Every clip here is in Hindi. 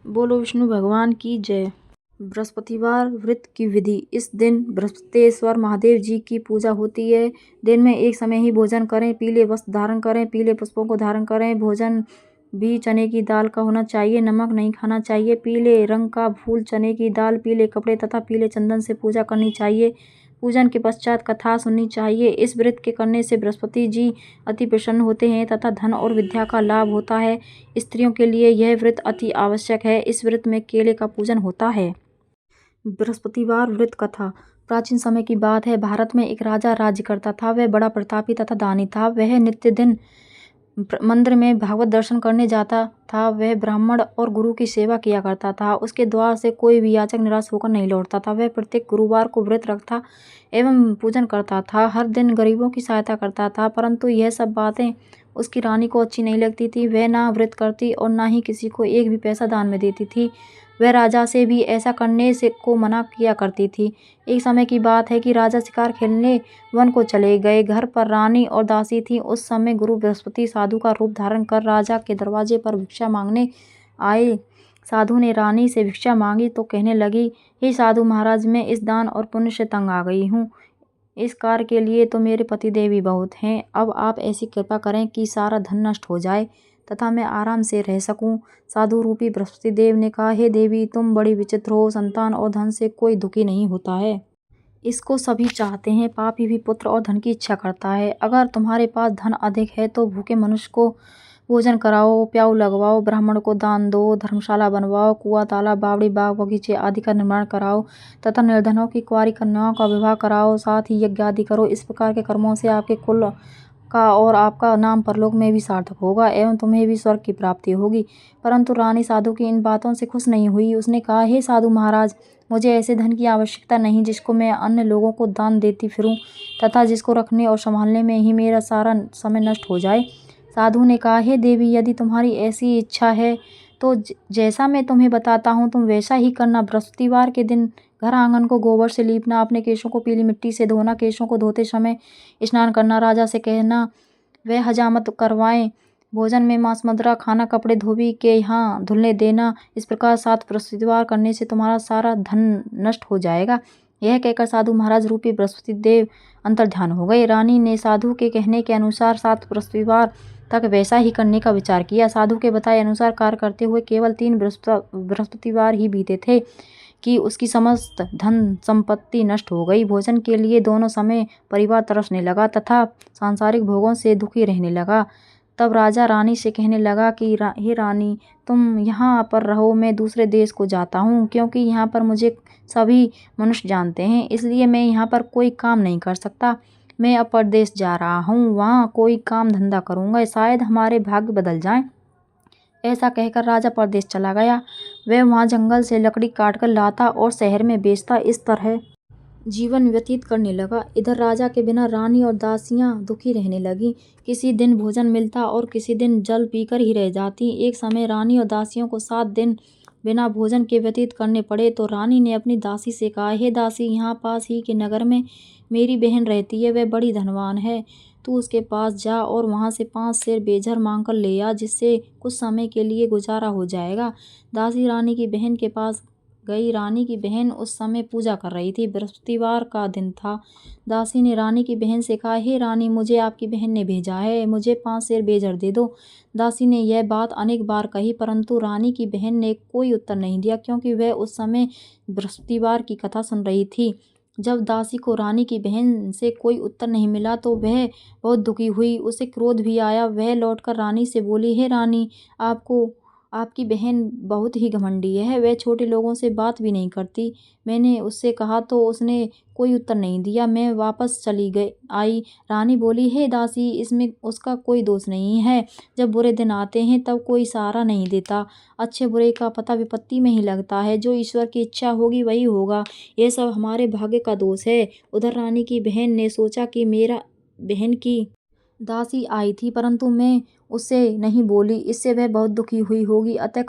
बोलो विष्णु भगवान की जय। बृहस्पतिवार व्रत की विधि। इस दिन बृहस्पतेश्वर महादेव जी की पूजा होती है। दिन में एक समय ही भोजन करें। पीले वस्त्र धारण करें। पीले पुष्पों को धारण करें। भोजन भी चने की दाल का होना चाहिए। नमक नहीं खाना चाहिए। पीले रंग का फूल, चने की दाल, पीले कपड़े तथा पीले चंदन से पूजा करनी चाहिए। पूजन के पश्चात कथा सुननी चाहिए। इस व्रत के करने से बृहस्पति जी अति प्रसन्न होते हैं तथा धन और विद्या का लाभ होता है। स्त्रियों के लिए यह व्रत अति आवश्यक है। इस व्रत में केले का पूजन होता है। बृहस्पतिवार व्रत कथा। प्राचीन समय की बात है। भारत में एक राजा राज्य करता था। वह बड़ा प्रतापी तथा दानी था। वह नित्य दिन मंदिर में भागवत दर्शन करने जाता था। वह ब्राह्मण और गुरु की सेवा किया करता था। उसके द्वार से कोई भी याचक निराश होकर नहीं लौटता था। वह प्रत्येक गुरुवार को व्रत रखता एवं पूजन करता था। हर दिन गरीबों की सहायता करता था। परंतु यह सब बातें उसकी रानी को अच्छी नहीं लगती थी। वह ना व्रत करती और ना ही किसी को एक भी पैसा दान में देती थी। वह राजा से भी ऐसा करने से को मना किया करती थी। एक समय की बात है कि राजा शिकार खेलने वन को चले गए। घर पर रानी और दासी थी। उस समय गुरु बृहस्पति साधु का रूप धारण कर राजा के दरवाजे पर भिक्षा मांगने आए। साधु ने रानी से भिक्षा मांगी तो कहने लगी, हे साधु महाराज, मैं इस दान और पुण्य से तंग आ गई हूँ। इस कार्य के लिए तो मेरे पतिदेव ही बहुत हैं। अब आप ऐसी कृपा करें कि सारा धन नष्ट हो जाए तथा मैं आराम से रह सकूं। साधु रूपी बृहस्पति देव ने कहा, हे देवी, तुम बड़ी विचित्र हो। संतान और धन से कोई दुखी नहीं होता है। इसको सभी चाहते हैं। पापी भी पुत्र और धन की इच्छा करता है। अगर तुम्हारे पास धन अधिक है तो भूखे मनुष्य को भोजन कराओ, प्याऊ लगवाओ, ब्राह्मण को दान दो, धर्मशाला बनवाओ, कुआं, तालाब, बावड़ी, बाग, बगीचे आदि का निर्माण कराओ तथा निर्धनों की कुंवारी कन्याओं का विवाह कराओ। साथ ही यज्ञ आदि करो। इस प्रकार के कर्मों से आपके कुल का और आपका नाम परलोक में भी सार्थक होगा एवं तुम्हें भी स्वर्ग की प्राप्ति होगी। परंतु रानी साधु की इन बातों से खुश नहीं हुई। उसने कहा, हे साधु महाराज, मुझे ऐसे धन की आवश्यकता नहीं जिसको मैं अन्य लोगों को दान देती फिरूं तथा जिसको रखने और संभालने में ही मेरा सारा समय नष्ट हो जाए। साधु ने कहा, हे देवी, यदि तुम्हारी ऐसी इच्छा है तो जैसा मैं तुम्हें बताता हूँ तुम वैसा ही करना। बृहस्पतिवार के दिन घर आंगन को गोबर से लीपना, अपने केशों को पीली मिट्टी से धोना, केशों को धोते समय स्नान करना, राजा से कहना वह हजामत करवाएं, भोजन में मांस मदिरा खाना, कपड़े धोबी के यहाँ धुलने देना। इस प्रकार 7 बृहस्पतिवार करने से तुम्हारा सारा धन नष्ट हो जाएगा। यह कहकर साधु महाराज रूपी बृहस्पति देव अंतर्ध्यान हो गए। रानी ने साधु के कहने के अनुसार 7 बृहस्पतिवार तक वैसा ही करने का विचार किया। साधु के बताए अनुसार कार्य करते हुए केवल 3 बृहस्पतिवार ही बीते थे कि उसकी समस्त धन संपत्ति नष्ट हो गई। भोजन के लिए दोनों समय परिवार तरसने लगा तथा सांसारिक भोगों से दुखी रहने लगा। तब राजा रानी से कहने लगा कि हे रानी, तुम यहाँ पर रहो, मैं दूसरे देश को जाता हूँ, क्योंकि यहाँ पर मुझे सभी मनुष्य जानते हैं, इसलिए मैं यहाँ पर कोई काम नहीं कर सकता। मैं अब परदेश जा रहा हूँ, वहाँ कोई काम धंधा करूँगा, शायद हमारे भाग्य बदल जाएं। ऐसा कहकर राजा परदेश चला गया। वह वहाँ जंगल से लकड़ी काटकर लाता और शहर में बेचता। इस तरह जीवन व्यतीत करने लगा। इधर राजा के बिना रानी और दासियां दुखी रहने लगी। किसी दिन भोजन मिलता और किसी दिन जल पीकर ही रह जाती। एक समय रानी और दासियों को 7 दिन बिना भोजन के व्यतीत करने पड़े तो रानी ने अपनी दासी से कहा, हे दासी, यहाँ पास ही के नगर में मेरी बहन रहती है। वह बड़ी धनवान है। तू उसके पास जा और वहाँ से 5 सेर बेझर मांग कर ले आ, जिससे कुछ समय के लिए गुजारा हो जाएगा। दासी रानी की बहन के पास गई। रानी की बहन उस समय पूजा कर रही थी। बृहस्पतिवार का दिन था। दासी ने रानी की बहन से कहा, हे रानी, मुझे आपकी बहन ने भेजा है, मुझे 5 सेर बेझर दे दो। दासी ने यह बात अनेक बार कही, परंतु रानी की बहन ने कोई उत्तर नहीं दिया, क्योंकि वह उस समय बृहस्पतिवार की कथा सुन रही थी। जब दासी को रानी की बहन से कोई उत्तर नहीं मिला तो वह बहुत दुखी हुई। उसे क्रोध भी आया। वह लौटकर रानी से बोली, हे रानी, आपकी बहन बहुत ही घमंडी है। वह छोटे लोगों से बात भी नहीं करती। मैंने उससे कहा तो उसने कोई उत्तर नहीं दिया। मैं वापस चली आई। रानी बोली, हे दासी, इसमें उसका कोई दोष नहीं है। जब बुरे दिन आते हैं तब कोई सहारा नहीं देता। अच्छे बुरे का पता विपत्ति में ही लगता है। जो ईश्वर की इच्छा होगी वही होगा। यह सब हमारे भाग्य का दोष है। उधर रानी की बहन ने सोचा कि मेरा बहन की दासी आई थी, परंतु मैं उससे नहीं बोली, इससे वह बहुत दुखी हुई होगी, अतः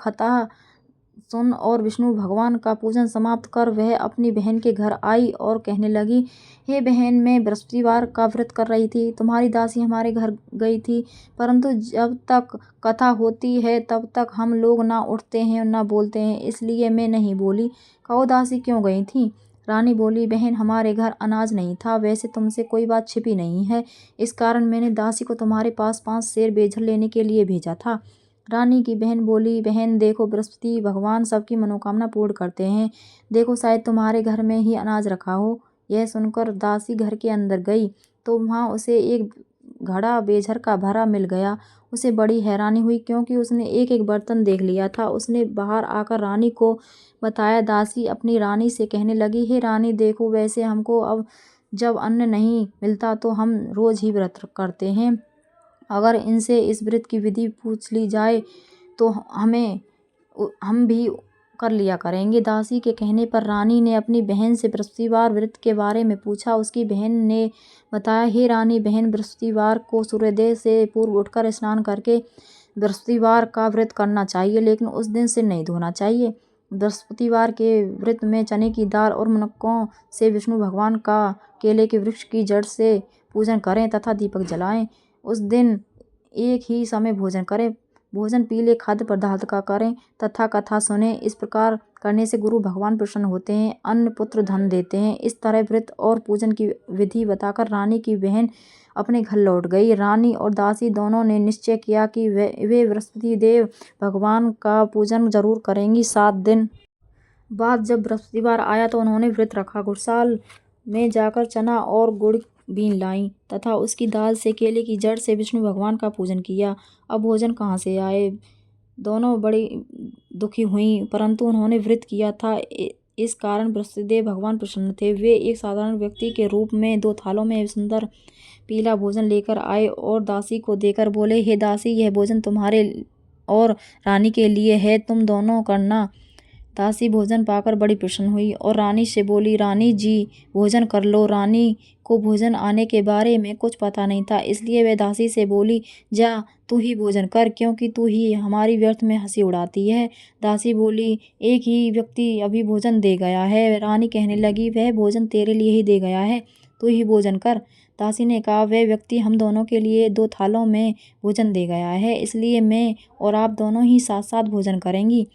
सुन और विष्णु भगवान का पूजन समाप्त कर वह अपनी बहन के घर आई और कहने लगी, हे बहन, मैं बृहस्पतिवार का व्रत कर रही थी। तुम्हारी दासी हमारे घर गई थी, परंतु जब तक कथा होती है तब तक हम लोग ना उठते हैं ना बोलते हैं, इसलिए मैं नहीं बोली। कहो दासी क्यों गई थी? रानी बोली, बहन, हमारे घर अनाज नहीं था। वैसे तुमसे कोई बात छिपी नहीं है, इस कारण मैंने दासी को तुम्हारे पास 5 सेर बेजल लेने के लिए भेजा था। रानी की बहन बोली, बहन देखो, बृहस्पति भगवान सबकी मनोकामना पूर्ण करते हैं। देखो, शायद तुम्हारे घर में ही अनाज रखा हो। यह सुनकर दासी घर के अंदर गई तो वहाँ उसे एक घड़ा बेझर का भरा मिल गया। उसे बड़ी हैरानी हुई, क्योंकि उसने एक एक बर्तन देख लिया था। उसने बाहर आकर रानी को बताया। दासी अपनी रानी से कहने लगी, हे रानी, देखो, वैसे हमको अब जब अन्न नहीं मिलता तो हम रोज ही व्रत करते हैं। अगर इनसे इस व्रत की विधि पूछ ली जाए तो हम भी कर लिया करेंगे। दासी के कहने पर रानी ने अपनी बहन से बृहस्पतिवार व्रत के बारे में पूछा। उसकी बहन ने बताया, हे रानी बहन, बृहस्पतिवार को सूर्योदय से पूर्व उठकर स्नान करके बृहस्पतिवार का व्रत करना चाहिए, लेकिन उस दिन सिर नहीं धोना चाहिए। बृहस्पतिवार के व्रत में चने की दाल और मुनक्कों से विष्णु भगवान का केले के वृक्ष की जड़ से पूजन करें तथा दीपक जलाएं। उस दिन एक ही समय भोजन करें। भोजन पीले खाद्य पदार्थ का करें तथा कथा सुने। इस प्रकार करने से गुरु भगवान प्रसन्न होते हैं, अन्न पुत्र धन देते हैं। इस तरह व्रत और पूजन की विधि बताकर रानी की बहन अपने घर लौट गई। रानी और दासी दोनों ने निश्चय किया कि वे बृहस्पति देव भगवान का पूजन जरूर करेंगी। 7 दिन बाद जब बृहस्पतिवार आया तो उन्होंने व्रत रखा। गुड़साल में जाकर चना और गुड़ बीन लाई तथा उसकी दाल से केले की जड़ से विष्णु भगवान का पूजन किया। अब भोजन कहाँ से आए? दोनों बड़ी दुखी हुईं, परंतु उन्होंने व्रत किया था, इस कारण बृहस्पतिदेव भगवान प्रसन्न थे। वे एक साधारण व्यक्ति के रूप में 2 थालों में सुंदर पीला भोजन लेकर आए और दासी को देकर बोले, हे दासी, यह भोजन तुम्हारे और रानी के लिए है, तुम दोनों करना। दासी भोजन पाकर बड़ी प्रसन्न हुई और रानी से बोली, रानी जी, भोजन कर लो। रानी को भोजन आने के बारे में कुछ पता नहीं था, इसलिए वह दासी से बोली, जा तू ही भोजन कर, क्योंकि तू ही हमारी व्यर्थ में हंसी उड़ाती है। दासी बोली, एक ही व्यक्ति अभी भोजन दे गया है। रानी कहने लगी, वह भोजन तेरे लिए ही दे गया है, तू ही भोजन कर। दासी ने कहा, वह व्यक्ति हम दोनों के लिए 2 थालों में भोजन दे गया है, इसलिए मैं और आप दोनों ही साथ साथ भोजन करेंगी।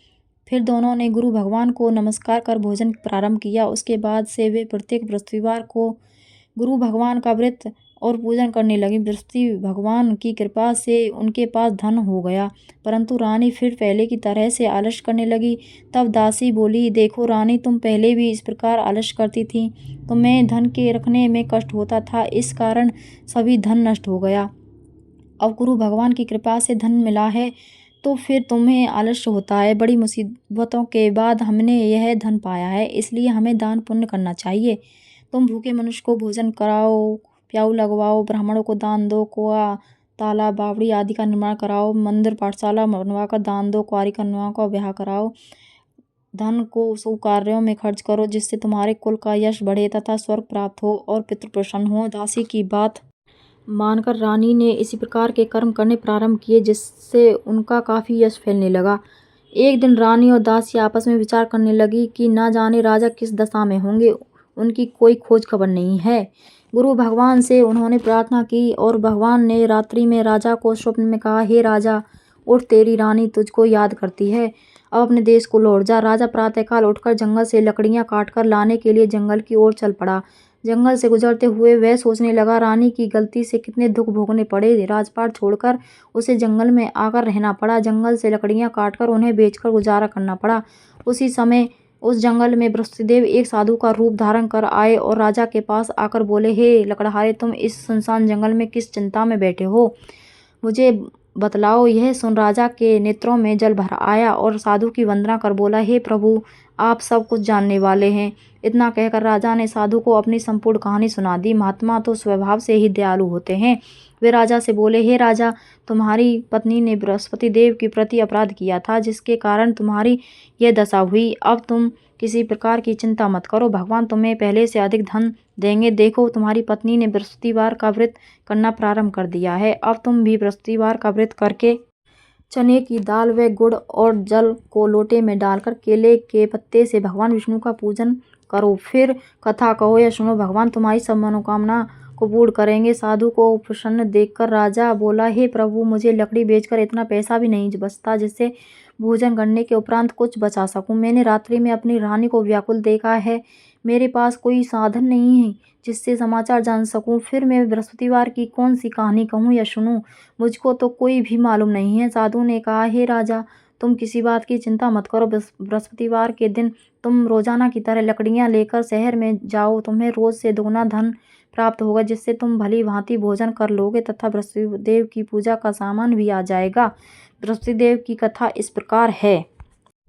फिर दोनों ने गुरु भगवान को नमस्कार कर भोजन प्रारंभ किया। उसके बाद से वे प्रत्येक बृहस्पतिवार को गुरु भगवान का व्रत और पूजन करने लगी। बृहस्पति भगवान की कृपा से उनके पास धन हो गया, परंतु रानी फिर पहले की तरह से आलस्य करने लगी। तब दासी बोली, देखो रानी, तुम पहले भी इस प्रकार आलस्य करती थी, तुम्हें धन के रखने में कष्ट होता था, इस कारण सभी धन नष्ट हो गया। अब गुरु भगवान की कृपा से धन मिला है तो फिर तुम्हें आलस्य होता है। बड़ी मुसीबतों के बाद हमने यह धन पाया है, इसलिए हमें दान पुण्य करना चाहिए। तुम भूखे मनुष्य को भोजन कराओ, प्याऊ लगवाओ, ब्राह्मणों को दान दो, कुआं, तालाब, बावड़ी आदि का निर्माण कराओ, मंदिर पाठशाला बनवाकर दान दो, कुंवारी कन्याओं का ब्याह कराओ। धन को शुभ कार्यों में खर्च करो, जिससे तुम्हारे कुल का यश बढ़े तथा स्वर्ग प्राप्त हो और पितृ प्रसन्न हो। दासी की बात मानकर रानी ने इसी प्रकार के कर्म करने प्रारंभ किए, जिससे उनका काफी यश फैलने लगा। एक दिन रानी और दासी आपस में विचार करने लगी कि ना जाने राजा किस दशा में होंगे, उनकी कोई खोज खबर नहीं है। गुरु भगवान से उन्होंने प्रार्थना की और भगवान ने रात्रि में राजा को स्वप्न में कहा, हे राजा, उठ, तेरी रानी तुझको याद करती है, अब अपने देश को लौट जा। राजा प्रातःकाल उठकर जंगल से लकड़ियां काटकर लाने के लिए जंगल की ओर चल पड़ा। जंगल से गुजरते हुए वह सोचने लगा, रानी की गलती से कितने दुख भोगने पड़े। राजपाट छोड़कर उसे जंगल में आकर रहना पड़ा। जंगल से लकड़ियां काटकर उन्हें बेचकर गुजारा करना पड़ा। उसी समय उस जंगल में बृहस्पतिदेव एक साधु का रूप धारण कर आए और राजा के पास आकर बोले, हे लकड़हारे, तुम इस सुनसान जंगल में किस चिंता में बैठे हो, मुझे बतलाओ। यह सुन राजा के नेत्रों में जल भर आया और साधु की वंदना कर बोला, हे प्रभु, आप सब कुछ जानने वाले हैं। इतना कहकर राजा ने साधु को अपनी संपूर्ण कहानी सुना दी। महात्मा तो स्वभाव से ही दयालु होते हैं। वे राजा से बोले, हे राजा, तुम्हारी पत्नी ने बृहस्पति देव के प्रति अपराध किया था, जिसके कारण तुम्हारी यह दशा हुई। अब तुम किसी प्रकार की चिंता मत करो, भगवान तुम्हें पहले से अधिक धन देंगे। देखो, तुम्हारी पत्नी ने बृहस्पतिवार का व्रत करना प्रारंभ कर दिया है, अब तुम भी बृहस्पतिवार का व्रत करके चने की दाल व गुड़ और जल को लोटे में डालकर केले के पत्ते से भगवान विष्णु का पूजन करो। फिर कथा कहो या सुनो, भगवान तुम्हारी सब मनोकामना को पूर्ण करेंगे। साधु को प्रसन्न देखकर राजा बोला, हे प्रभु, मुझे लकड़ी बेचकर इतना पैसा भी नहीं बचता जिससे भोजन करने के उपरांत कुछ बचा सकूं। मैंने रात्रि में अपनी रानी को व्याकुल देखा है। मेरे पास कोई साधन नहीं है जिससे समाचार जान सकूं। फिर मैं बृहस्पतिवार की कौन सी कहानी कहूँ या सुनूं? मुझको तो कोई भी मालूम नहीं है। साधु ने कहा, हे राजा, तुम किसी बात की चिंता मत करो। बृहस्पतिवार के दिन तुम रोजाना की तरह लकड़ियां लेकर शहर में जाओ। तुम्हें रोज से दोगुना धन प्राप्त होगा जिससे तुम भली भांति भोजन कर लोगे तथा बृहस्पति देव की पूजा का सामान भी आ जाएगा। बृहस्पति देव की कथा इस प्रकार है।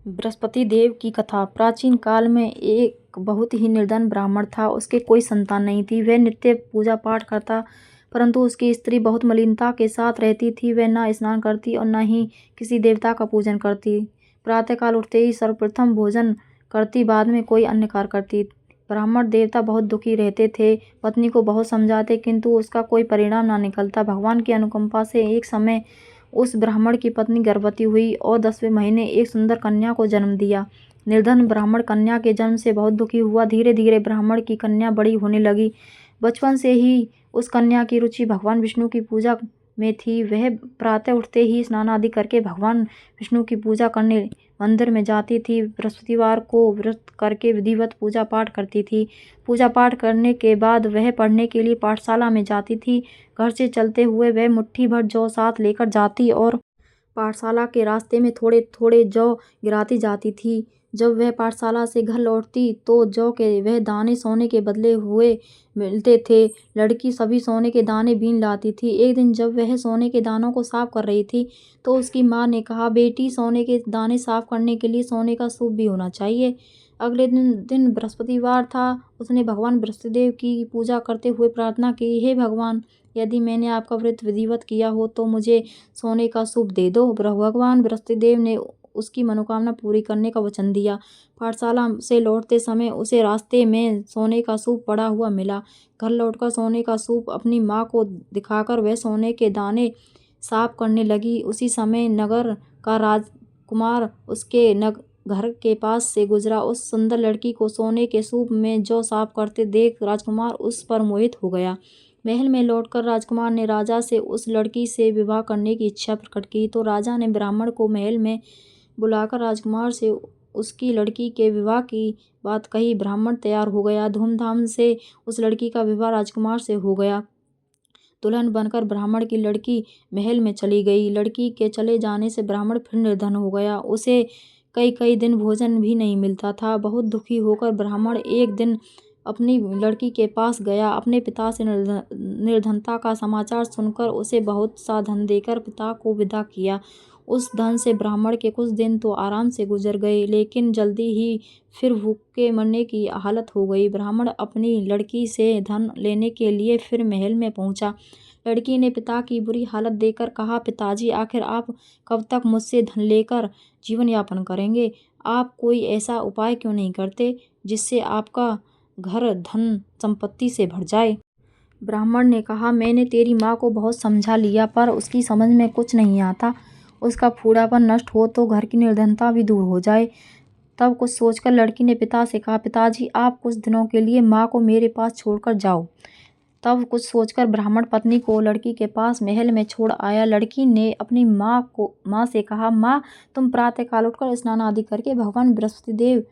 बृहस्पति देव की कथा। प्राचीन काल में एक बहुत ही निर्धन ब्राह्मण था। उसके कोई संतान नहीं थी। वह नित्य पूजा पाठ करता, परंतु उसकी स्त्री बहुत मलिनता के साथ रहती थी। वह न स्नान करती और न ही किसी देवता का पूजन करती। प्रातःकाल उठते ही सर्वप्रथम भोजन करती, बाद में कोई अन्य कार्य करती। ब्राह्मण देवता बहुत दुखी रहते थे। पत्नी को बहुत समझाते किंतु उसका कोई परिणाम न निकलता। भगवान की अनुकंपा से एक समय उस ब्राह्मण की पत्नी गर्भवती हुई और 10वें महीने एक सुंदर कन्या को जन्म दिया। निर्धन ब्राह्मण कन्या के जन्म से बहुत दुखी हुआ। धीरे धीरे ब्राह्मण की कन्या बड़ी होने लगी। बचपन से ही उस कन्या की रुचि भगवान विष्णु की पूजा में थी। वह प्रातः उठते ही स्नान आदि करके भगवान विष्णु की पूजा करने मंदिर में जाती थी। बृहस्पतिवार को व्रत करके विधिवत पूजा पाठ करती थी। पूजा पाठ करने के बाद वह पढ़ने के लिए पाठशाला में जाती थी। घर से चलते हुए वह मुट्ठी भर जौ साथ लेकर जाती और पाठशाला के रास्ते में थोड़े थोड़े जौ गिराती जाती थी। जब वह पाठशाला से घर लौटती तो जौ के वह दाने सोने के बदले हुए मिलते थे। लड़की सभी सोने के दाने बीन लाती थी। एक दिन जब वह सोने के दानों को साफ कर रही थी तो उसकी माँ ने कहा, बेटी, सोने के दाने साफ करने के लिए सोने का सूप भी होना चाहिए। अगले दिन बृहस्पतिवार था। उसने भगवान बृहस्पतिदेव की पूजा करते हुए प्रार्थना की, हे भगवान, यदि मैंने आपका व्रत विधिवत किया हो तो मुझे सोने का सूप दे दो। भगवान बृहस्पतिदेव ने उसकी मनोकामना पूरी करने का वचन दिया। पाठशाला से लौटते समय उसे रास्ते में सोने का सूप पड़ा हुआ मिला। घर लौटकर सोने का सूप अपनी माँ को दिखाकर वह सोने के दाने साफ करने लगी। उसी समय नगर का राजकुमार उसके घर के पास से गुजरा। उस सुंदर लड़की को सोने के सूप में जौ साफ करते देख राजकुमार उस पर मोहित हो गया। महल में लौटकर राजकुमार ने राजा से उस लड़की से विवाह करने की इच्छा प्रकट की तो राजा ने ब्राह्मण को महल में बुलाकर राजकुमार से उसकी लड़की के विवाह की बात कही। ब्राह्मण तैयार हो गया। धूमधाम से उस लड़की का विवाह राजकुमार से हो गया। दुल्हन बनकर ब्राह्मण की लड़की महल में चली गई। लड़की के चले जाने से ब्राह्मण फिर निर्धन हो गया। उसे कई कई दिन भोजन भी नहीं मिलता था। बहुत दुखी होकर ब्राह्मण एक दिन अपनी लड़की के पास गया। अपने पिता से निर्धनता का समाचार सुनकर उसे बहुत सा धन देकर पिता को विदा किया। उस धन से ब्राह्मण के कुछ दिन तो आराम से गुजर गए, लेकिन जल्दी ही फिर भूखे मरने की हालत हो गई। ब्राह्मण अपनी लड़की से धन लेने के लिए फिर महल में पहुंचा। लड़की ने पिता की बुरी हालत देखकर कहा, पिताजी, आखिर आप कब तक मुझसे धन लेकर जीवन यापन करेंगे? आप कोई ऐसा उपाय क्यों नहीं करते जिससे आपका घर धन संपत्ति से भर जाए? ब्राह्मण ने कहा, मैंने तेरी माँ को बहुत समझा लिया पर उसकी समझ में कुछ नहीं आता। उसका फूडापन नष्ट हो तो घर की निर्धनता भी दूर हो जाए। तब कुछ सोचकर लड़की ने पिता से कहा, पिताजी, आप कुछ दिनों के लिए माँ को मेरे पास छोड़कर जाओ। तब कुछ सोचकर ब्राह्मण पत्नी को लड़की के पास महल में छोड़ आया। लड़की ने अपनी माँ से कहा, माँ, तुम प्रातःकाल उठकर स्नान आदि करके भगवान बृहस्पतिदेव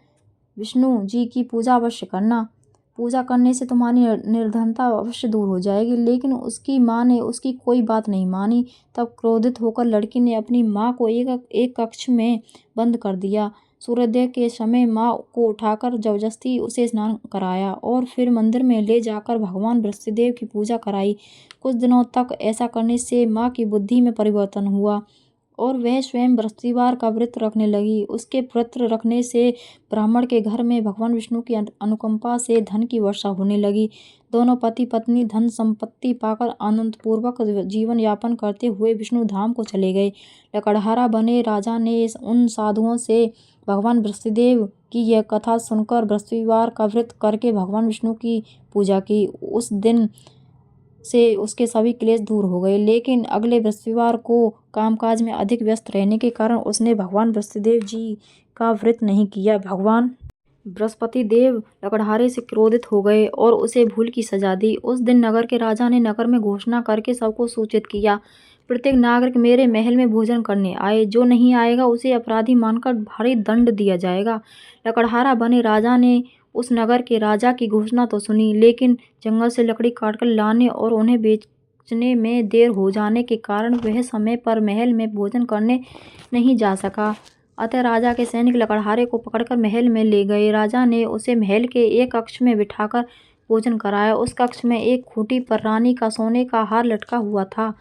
विष्णु जी की पूजा अवश्य करना। पूजा करने से तुम्हारी निर्धनता अवश्य दूर हो जाएगी। लेकिन उसकी माँ ने उसकी कोई बात नहीं मानी। तब क्रोधित होकर लड़की ने अपनी माँ को एक कक्ष में बंद कर दिया। सूर्योदय के समय माँ को उठाकर जबरदस्ती उसे स्नान कराया और फिर मंदिर में ले जाकर भगवान बृहस्पतिदेव की पूजा कराई। कुछ दिनों तक ऐसा करने से माँ की बुद्धि में परिवर्तन हुआ और वह स्वयं बृहस्पतिवार का व्रत रखने लगी। उसके व्रत रखने से ब्राह्मण के घर में भगवान विष्णु की अनुकंपा से धन की वर्षा होने लगी। दोनों पति पत्नी धन संपत्ति पाकर आनंदपूर्वक जीवन यापन करते हुए विष्णु धाम को चले गए। लकड़हारा बने राजा ने उन साधुओं से भगवान बृहस्पतिदेव की यह कथा सुनकर बृहस्पतिवार का व्रत करके भगवान विष्णु की पूजा की। उस दिन से उसके सभी क्लेश दूर हो गए। लेकिन अगले बृहस्पतिवार को कामकाज में अधिक व्यस्त रहने के कारण उसने भगवान बृहस्पतिदेव जी का व्रत नहीं किया। भगवान बृहस्पति देव लकड़हारे से क्रोधित हो गए और उसे भूल की सजा दी। उस दिन नगर के राजा ने नगर में घोषणा करके सबको सूचित किया, प्रत्येक नागरिक मेरे महल में भोजन करने आए, जो नहीं आएगा उसे अपराधी मानकर भारी दंड दिया जाएगा। लकड़हारा बने राजा ने उस नगर के राजा की घोषणा तो सुनी, लेकिन जंगल से लकड़ी काटकर लाने और उन्हें बेचने में देर हो जाने के कारण वह समय पर महल में भोजन करने नहीं जा सका। अतः राजा के सैनिक लकड़हारे को पकड़कर महल में ले गए। राजा ने उसे महल के एक कक्ष में बिठाकर भोजन कराया। उस कक्ष में एक खूंटी पर रानी का सोने का हार लटका हुआ था।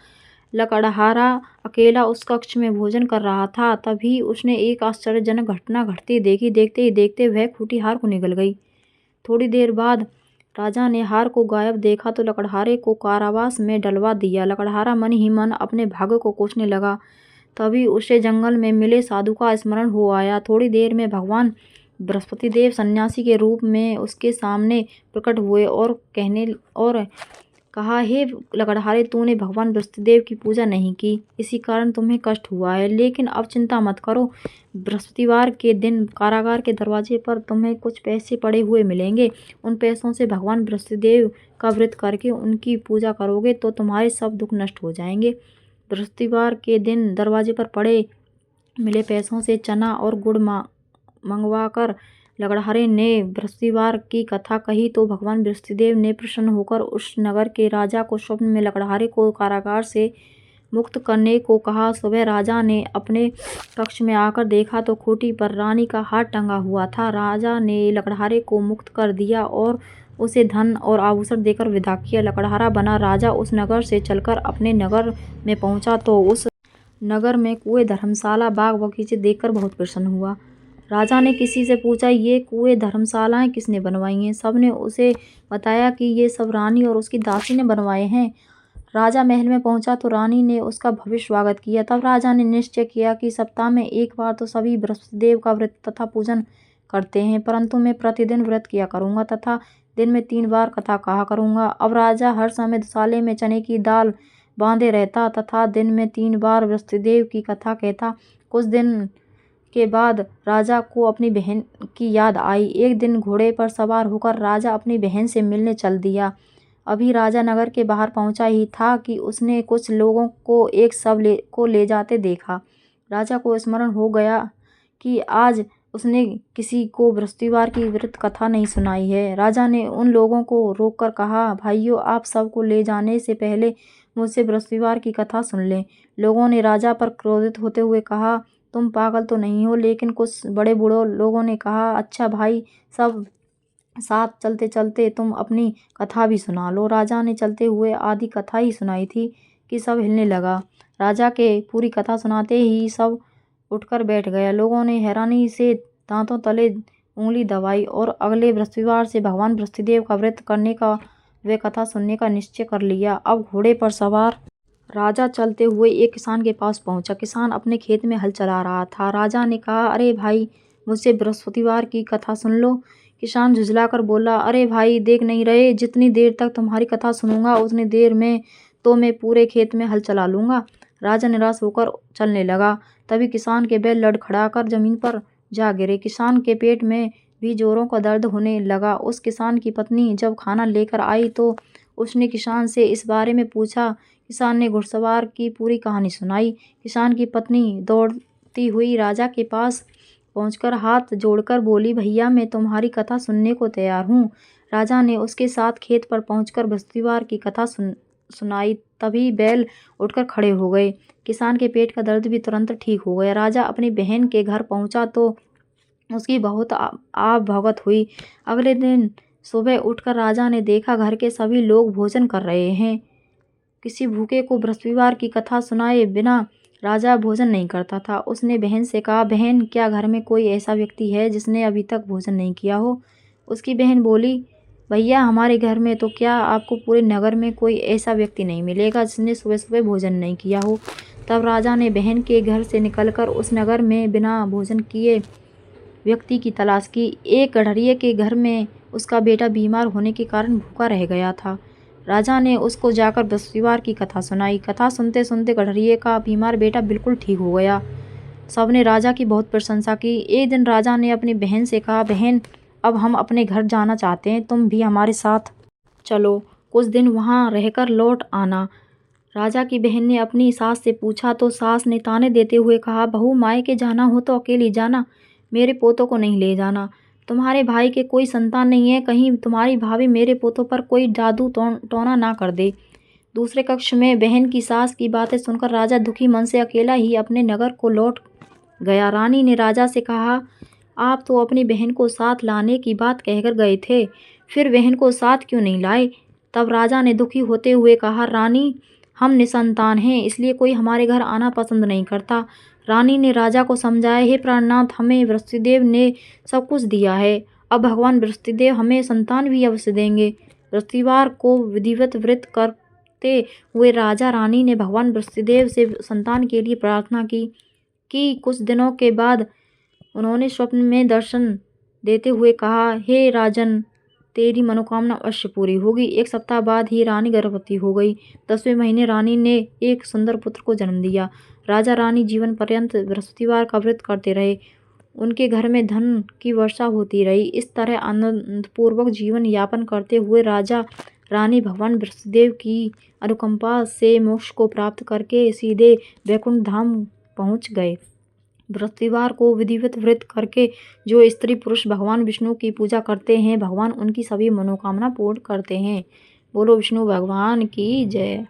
लकड़हारा अकेला उस कक्ष में भोजन कर रहा था। तभी उसने एक आश्चर्यजनक घटना घटती देखी। देखते ही देखते वह खूंटी हार को निगल गई। थोड़ी देर बाद राजा ने हार को गायब देखा तो लकड़हारे को कारावास में डलवा दिया। लकड़हारा मन ही मन अपने भाग्य को कोसने लगा। तभी उसे जंगल में मिले साधु का स्मरण हो आया। थोड़ी देर में भगवान बृहस्पति देव सन्यासी के रूप में उसके सामने प्रकट हुए और कहा, हे लकड़हारे, तूने भगवान बृहस्पतिदेव की पूजा नहीं की, इसी कारण तुम्हें कष्ट हुआ है। लेकिन अब चिंता मत करो, बृहस्पतिवार के दिन कारागार के दरवाजे पर तुम्हें कुछ पैसे पड़े हुए मिलेंगे। उन पैसों से भगवान बृहस्पतिदेव का व्रत करके उनकी पूजा करोगे तो तुम्हारे सब दुख नष्ट हो जाएंगे। बृहस्पतिवार के दिन दरवाजे पर पड़े मिले पैसों से चना और गुड़ मंगवाकर लकड़हारे ने बृहस्पतिवार की कथा कही तो भगवान बृहस्पतिदेव ने प्रसन्न होकर उस नगर के राजा को स्वप्न में लकड़हारे को कारागार से मुक्त करने को कहा। सुबह राजा ने अपने कक्ष में आकर देखा तो खूंटी पर रानी का हार टंगा हुआ था। राजा ने लकड़हारे को मुक्त कर दिया और उसे धन और आभूषण देकर विदा किया। लकड़हारा बना राजा उस नगर से चलकर अपने नगर में पहुंचा तो उस नगर में कुएं, धर्मशाला, बाग बगीचे देखकर बहुत प्रसन्न हुआ। राजा ने किसी से पूछा, ये कुएं, धर्मशालाएं किसने बनवाई हैं? सबने उसे बताया कि ये सब रानी और उसकी दासी ने बनवाए हैं। राजा महल में पहुंचा तो रानी ने उसका भव्य स्वागत किया। तब राजा ने निश्चय किया कि सप्ताह में एक बार तो सभी बृहस्पतिदेव का व्रत तथा पूजन करते हैं, परंतु मैं प्रतिदिन व्रत किया करूंगा तथा दिन में 3 बार कथा कहा करूंगा। अब राजा हर समय दुशाले में चने की दाल बांधे रहता तथा दिन में 3 बार बृहस्पतिदेव की कथा कहता। कुछ दिन के बाद राजा को अपनी बहन की याद आई। एक दिन घोड़े पर सवार होकर राजा अपनी बहन से मिलने चल दिया। अभी राजा नगर के बाहर पहुंचा ही था कि उसने कुछ लोगों को एक शव को ले जाते देखा। राजा को स्मरण हो गया कि आज उसने किसी को बृहस्पतिवार की व्रत कथा नहीं सुनाई है। राजा ने उन लोगों को रोककर कहा, भाइयों, आप सब को ले जाने से पहले मुझसे बृहस्पतिवार की कथा सुन लें। लोगों ने राजा पर क्रोधित होते हुए कहा, तुम पागल तो नहीं हो? लेकिन कुछ बड़े बूढ़ों लोगों ने कहा, अच्छा भाई, सब साथ चलते चलते तुम अपनी कथा भी सुना लो। राजा ने चलते हुए आधी कथा ही सुनाई थी कि सब हिलने लगा। राजा के पूरी कथा सुनाते ही सब उठकर बैठ गया। लोगों ने हैरानी से दांतों तले उंगली दबाई और अगले बृहस्पतिवार से भगवान बृहस्पतिदेव का व्रत करने का व कथा सुनने का निश्चय कर लिया। अब घोड़े पर सवार राजा चलते हुए एक किसान के पास पहुंचा। किसान अपने खेत में हल चला रहा था। राजा ने कहा, अरे भाई, मुझसे बृहस्पतिवार की कथा सुन लो। किसान झुंझलाकर बोला, अरे भाई, देख नहीं रहे, जितनी देर तक तुम्हारी कथा सुनूंगा उतनी देर में तो मैं पूरे खेत में हल चला लूँगा। राजा निराश होकर चलने लगा। तभी किसान के बैल लड़खड़ाकर जमीन पर जा गिरे। किसान के पेट में भी जोरों का दर्द होने लगा। उस किसान की पत्नी जब खाना लेकर आई तो उसने किसान से इस बारे में पूछा। किसान ने घुड़सवार की पूरी कहानी सुनाई। किसान की पत्नी दौड़ती हुई राजा के पास पहुंचकर हाथ जोड़कर बोली, भैया, मैं तुम्हारी कथा सुनने को तैयार हूँ। राजा ने उसके साथ खेत पर पहुंचकर बृहस्पतिवार की कथा सुनाई। तभी बैल उठकर खड़े हो गए। किसान के पेट का दर्द भी तुरंत ठीक हो गया। राजा अपनी बहन के घर पहुंचा तो उसकी बहुत आव भगत हुई। अगले दिन सुबह उठकर राजा ने देखा घर के सभी लोग भोजन कर रहे हैं। किसी भूखे को बृहस्पतिवार की कथा सुनाए बिना राजा भोजन नहीं करता था। उसने बहन से कहा, बहन, क्या घर में कोई ऐसा व्यक्ति है जिसने अभी तक भोजन नहीं किया हो? उसकी बहन बोली, भैया, हमारे घर में तो क्या, आपको पूरे नगर में कोई ऐसा व्यक्ति नहीं मिलेगा जिसने सुबह सुबह भोजन नहीं किया हो। तब राजा ने बहन के घर से निकलकर उस नगर में बिना भोजन किए व्यक्ति की तलाश की। एक गड़हरिये के घर में उसका बेटा बीमार होने के कारण भूखा रह गया था। राजा ने उसको जाकर बृहस्पतिवार की कथा सुनाई। कथा सुनते सुनते गडरिये का बीमार बेटा बिल्कुल ठीक हो गया। सबने राजा की बहुत प्रशंसा की। एक दिन राजा ने अपनी बहन से कहा, बहन अब हम अपने घर जाना चाहते हैं, तुम भी हमारे साथ चलो, कुछ दिन वहाँ रहकर लौट आना। राजा की बहन ने अपनी सास से पूछा तो सास ने ताने देते हुए कहा, बहू मायके जाना हो तो अकेली जाना, मेरे पोतों को नहीं ले जाना। तुम्हारे भाई के कोई संतान नहीं है, कहीं तुम्हारी भाभी मेरे पोतों पर कोई जादू टोना ना कर दे। दूसरे कक्ष में बहन की सास की बातें सुनकर राजा दुखी मन से अकेला ही अपने नगर को लौट गया। रानी ने राजा से कहा, आप तो अपनी बहन को साथ लाने की बात कहकर गए थे, फिर बहन को साथ क्यों नहीं लाए? तब राजा ने दुखी होते हुए कहा, रानी हम निसंतान हैं, इसलिए कोई हमारे घर आना पसंद नहीं करता। रानी ने राजा को समझाया, हे प्राणनाथ, हमें बृहस्पतिदेव ने सब कुछ दिया है, अब भगवान बृहस्पतिदेव हमें संतान भी अवश्य देंगे। बृहस्पतिवार को विधिवत व्रत करते हुए राजा रानी ने भगवान बृहस्पतिदेव से संतान के लिए प्रार्थना की। कुछ दिनों के बाद उन्होंने स्वप्न में दर्शन देते हुए कहा, हे राजन, तेरी मनोकामना अवश्य पूरी होगी। एक सप्ताह बाद ही रानी गर्भवती हो गई। 10वें महीने रानी ने एक सुंदर पुत्र को जन्म दिया। राजा रानी जीवन पर्यंत बृहस्पतिवार का व्रत करते रहे। उनके घर में धन की वर्षा होती रही। इस तरह आनंदपूर्वक जीवन यापन करते हुए राजा रानी भगवान बृहस्पतिदेव की अनुकंपा से मोक्ष को प्राप्त करके सीधे वैकुंठ धाम पहुँच गए। बृहस्पतिवार को विधिवत व्रत करके जो स्त्री पुरुष भगवान विष्णु की पूजा करते हैं, भगवान उनकी सभी मनोकामना पूर्ण करते हैं। बोलो विष्णु भगवान की जय।